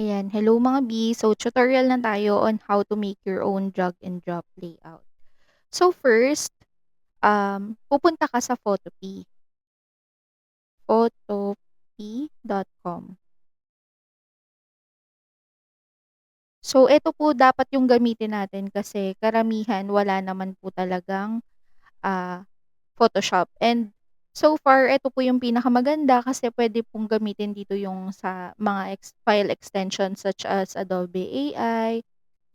Ayan, hello mga B. So, tutorial na tayo on how to make your own drag and drop layout. So, first, pupunta ka sa Photopea, photopea.com. So, ito po dapat yung gamitin natin kasi karamihan wala naman po talagang Photoshop. And so far, ito po yung pinakamaganda kasi pwede pong gamitin dito yung sa mga file extensions such as Adobe AI,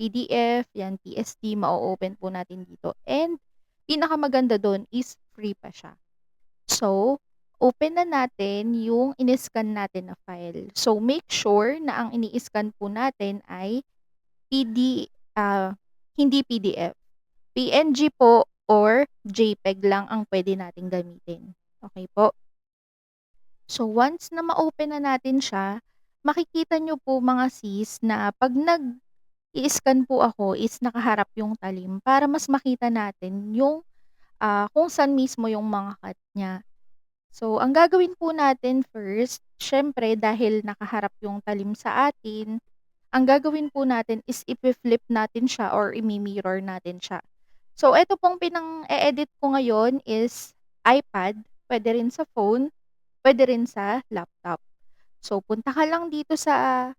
PDF, yan, PSD, ma-open po natin dito. And pinakamaganda doon is free pa siya. So, open na natin yung in-scan natin na file. So, make sure na ang ini-scan po natin ay PD, hindi PDF. PNG po or JPEG lang ang pwede nating gamitin. Okay po? So, once na ma-open na natin siya, makikita nyo po mga sis na 'pag nag-i-scan po ako is nakaharap yung talim para mas makita natin yung, kung saan mismo yung mga cut niya. So, ang gagawin po natin first, siyempre dahil nakaharap yung talim sa atin, ang gagawin po natin is ifi-flip natin siya or imi-mirror natin siya. So, eto pong pinang-e-edit ko ngayon is iPad, puwede rin sa phone, puwede rin sa laptop. So, punta ka lang dito sa,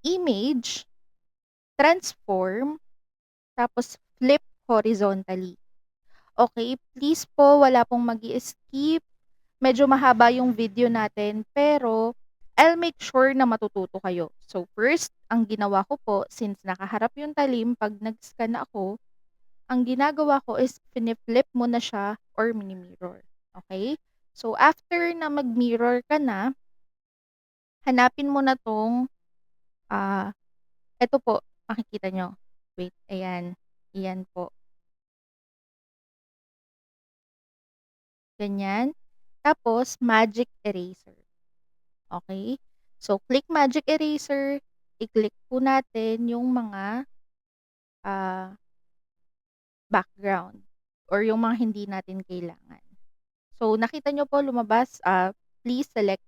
image, transform, tapos flip horizontally. Okay, please po wala pong mag-i-skip. Medyo mahaba yung video natin, pero I'll make sure na matututo kayo. So, first, ang ginawa ko po since nakaharap yung talim 'pag nag-scan ako, ang ginagawa ko is fini-flip mo na siya or mini-mirror, okay? So, after na mag-mirror ka na, hanapin mo na 'tong, ah, eto po, makikita niyo. Wait, ayan. Iyan po, ganyan. Tapos magic eraser, okay? So, click magic eraser, i-click po natin yung mga, ah, background or yung mga hindi natin kailangan. So, nakita niyo po lumabas, please select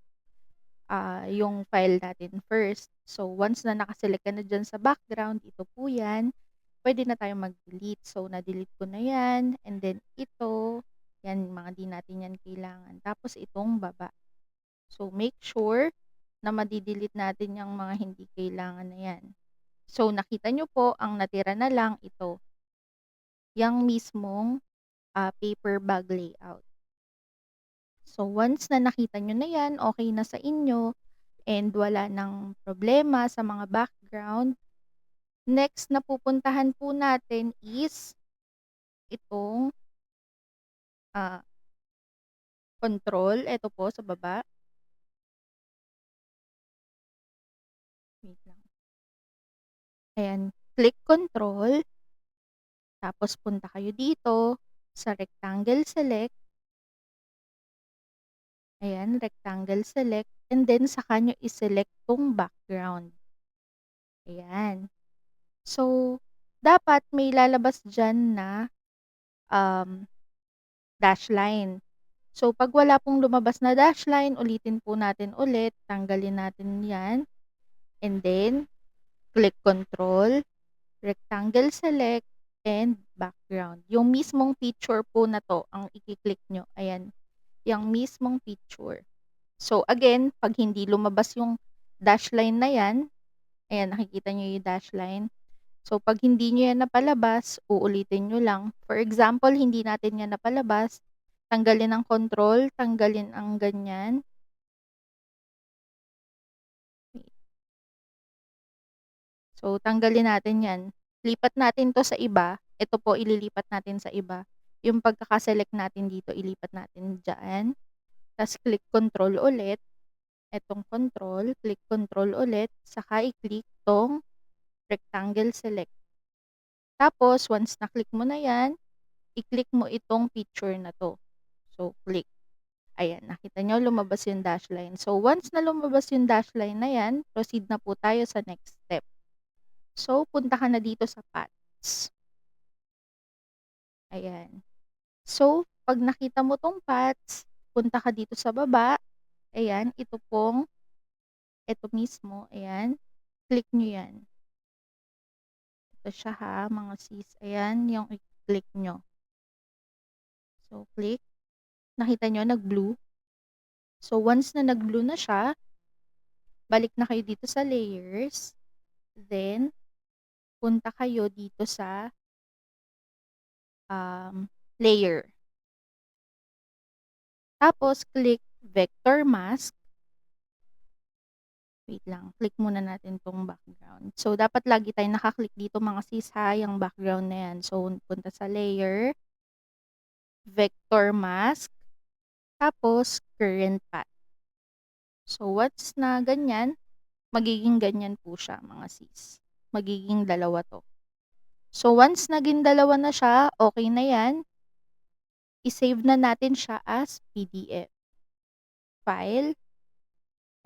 yung file natin first. So, once na nakaselect ka na dyan sa background, ito po yan, pwede na tayong mag-delete. So, na-delete ko na yan. And then, ito, yan, mga di natin yan kailangan. Tapos, itong baba. So, make sure na madi-delete natin yung mga hindi kailangan na yan. So, nakita nyo po, ang natira na lang ito. Yung mismong paper bag layout. So, once na nakita nyo na yan, okay na sa inyo, and wala ng problema sa mga background, next na pupuntahan po natin is itong, ah, control, eto po sa baba. Wait lang. Ayan, click control, tapos punta kayo dito sa rectangle select, ayan, rectangle select, and then saka nyo i-select 'tong background, ayan. So, dapat may lalabas diyan na, um, dash line. So, 'pag wala pong lumabas na dash line, ulitin po natin ulit, tanggalin natin 'yan, and then click control, rectangle select, and background. Yung mismong picture po na 'to ang iki-click nyo, ayan, yang mismong picture. So, again, 'pag hindi lumabas yung dash line na 'yan, ayan, nakikita niyo yung dash line. So, 'pag hindi niyo 'yan napalabas, uulitin niyo lang. For example, hindi natin 'yan napalabas, tanggalin ang control, tanggalin ang ganyan. So, tanggalin natin 'yan. Lipat natin 'to sa iba. Ito po ililipat natin sa iba. Yung pagkaka-select natin dito, ilipat natin diyan. Ta's click control ulit, etong control, click control ulit, saka i-click 'tong rectangle select. Tapos once na-click mo na 'yan, i-click mo itong picture na 'to. So, click. Ayan, nakita niyo lumabas yung dash line. So, once na lumabas yung dash line na 'yan, proceed na po tayo sa next step. So, punta ka na dito sa paths. Ayan. So, 'pag nakita mo 'tong paths, punta ka dito sa baba. Ayan, ito pong Eto mismo, ayan, click niyo 'yan. Ito siya ha, mga sis, ayan yung i-click niyo. So, click, nakita niyo nag-blue? So, once na nag-blue na siya, balik na kayo dito sa layers, then punta kayo dito sa, layer. Tapos click vector mask. Wait lang, click muna natin 'tong background. So, dapat lagi tayong naka-click dito mga sis ha, yang background na 'yan. So, punta sa layer, vector mask, tapos current path. So, once na ganyan, magiging ganyan po siya mga sis. Magiging dalawa 'to. So, once naging dalawa na siya, okey na 'yan, i-save na natin siya as PDF. File,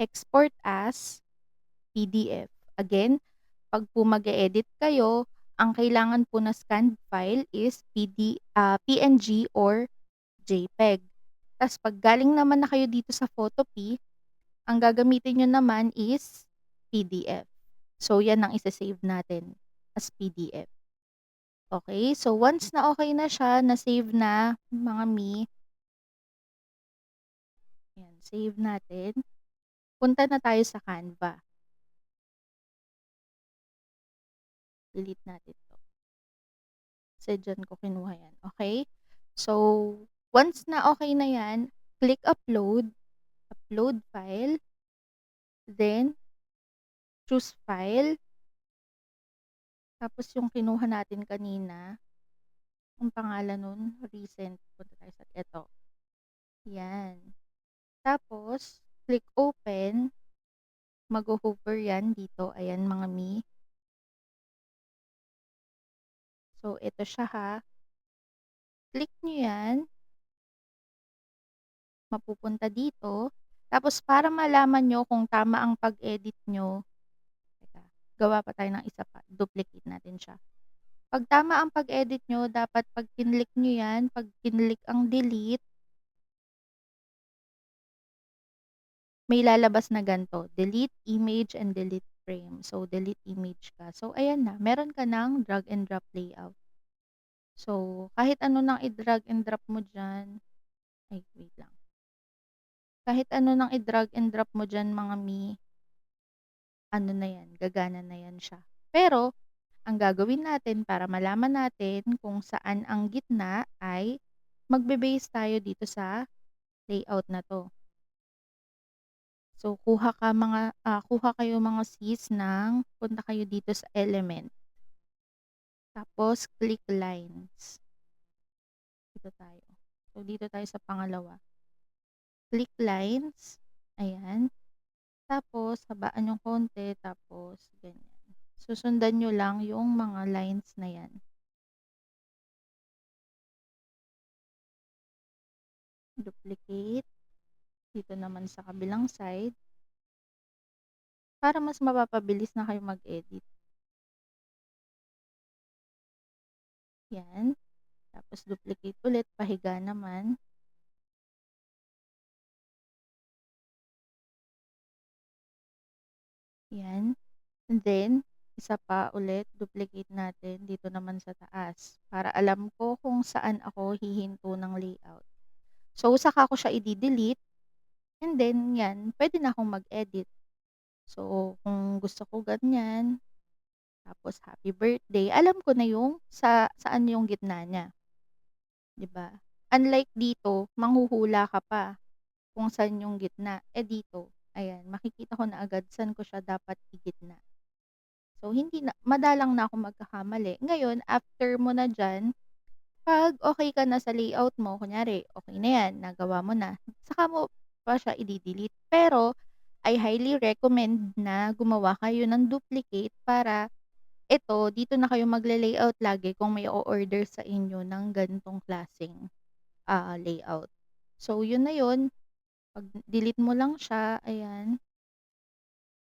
export as PDF. Again, 'pag po mag-e-edit kayo, ang kailangan po na scanned file is PNG or JPEG. Tas 'pag galing naman na kayo dito sa Photopea, ang gagamitin niyo naman is PDF. So, 'yan ang ise-save natin as PDF. Okay, so once na okay na siya, na-save na mga mi, ayan, save natin. Punta na tayo sa Canva. Delete natin 'to. Kasi diyan ko kinuha 'yan, okay. So, once na okay na 'yan, click upload, upload file, then choose file, tapos yung kinuha natin kanina, ang pangalan nun recent, punta tayo sa eto, 'yan. Tapos click open, magho-hover 'yan dito, ayan mga mi. So, eto siya ha, click niyo 'yan, mapupunta dito. Tapos para malaman niyo kung tama ang pag-edit niyo, teka, gawa pa tayo ng isa pa, duplicate natin siya. 'Pag tama ang pag-edit niyo, dapat 'pag kinlick niyo 'yan, 'pag kinlick ang delete, may lalabas na ganito, delete image and delete frame. So, delete image ka. So, ayan na, meron ka ng drag and drop layout. So, kahit ano nang i-drag and drop mo diyan, ay wait lang. Kahit ano nang i-drag and drop mo diyan mga mi, ano na 'yan, gagana na 'yan siya. Pero, ang gagawin natin para malaman natin kung saan ang gitna ay magbe-base tayo dito sa layout na 'to. So, kuha kayo mga sis ng punta kayo dito sa element, tapos click lines. Dito tayo. So, dito tayo sa pangalawa. Click lines, ayan. Tapos habaan yung konti, tapos ganyan. Susundan niyo lang yung mga lines na 'yan. Duplicate, dito naman sa kabilang side, para mas mapapabilis na kayo mag-edit. 'Yan, tapos duplicate ulit, pahiga naman. 'Yan, and then isa pa ulit, duplicate natin dito naman sa taas, para alam ko kung saan ako hihinto ng layout. So, saka ko siya i-de-delete, and then 'yan, puwede na akong mag-edit. So, kung gusto ko ganyan, tapos happy birthday, alam ko na yung saan yung gitna niya, 'di ba? Unlike dito, manghuhula ka pa kung saan yung gitna. Eh, dito, ayan, makikita ko na agad saan ko siya dapat igitna. So, hindi na madalang na ako magkakamali. Ngayon, after mo na diyan, 'pag okey ka na sa layout mo, kunyari okey na 'yan, nagawa mo na, saka mo pa siya i-de-delete. Pero, I highly recommend na gumawa kayo ng duplicate para eto, dito na kayo magle-layout lagi kung may o-order sa inyo ng ganitong klaseng, layout. So, yun na yun, 'pag delete mo lang siya, ayan,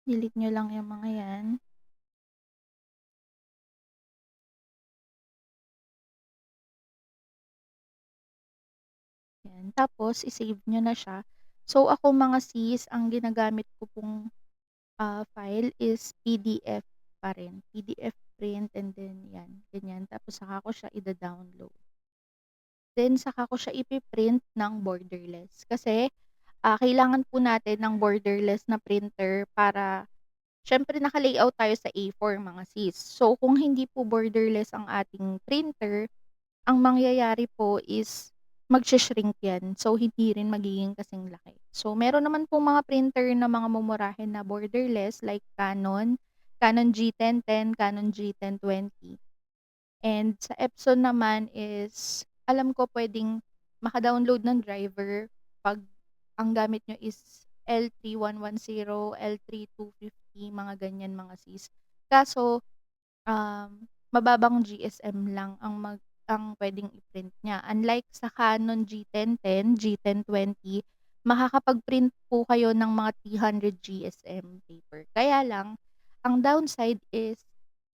delete niyo lang yung mga 'yan. 'Yan, tapos i-save niyo na siya. So, ako mga sis, ang ginagamit ko pong file is PDF pa rin, PDF print and then 'yan, ganyan. Tapos saka ko siya ida-download. Then saka ko siya ipi-print ng borderless. Kasi, kailangan po natin ng borderless na printer para siyempre naka-layout tayo sa A4 mga sis. So kung hindi po borderless ang ating printer, ang mangyayari po is magshe-shrink 'yan. So hindi rin magiging kasing laki. So meron naman pong mga printer na mga mumurahin na borderless like Canon, Canon G1010, Canon G1020. And sa Epson naman is alam ko puwedeng maka-download ng driver 'pag ang gamit niyo is L3110, L3250, mga ganyan mga sis. Kaso, mababang GSM lang ang puwedeng i-print niya. Unlike sa Canon G1010, G1020, makakapag-print po kayo ng mga 300 GSM paper. Kaya lang, ang downside is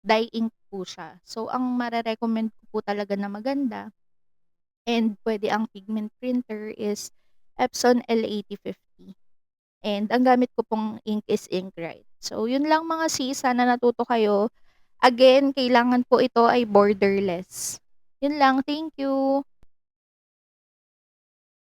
dye ink po siya. So, ang mare-recommend ko po talaga na maganda and puwede ang pigment printer is Epson L8050. And ang gamit ko pong ink is Inkrite. So, yun lang mga sis, sana natuto kayo. Again, kailangan po ito ay borderless. Yun lang, thank you.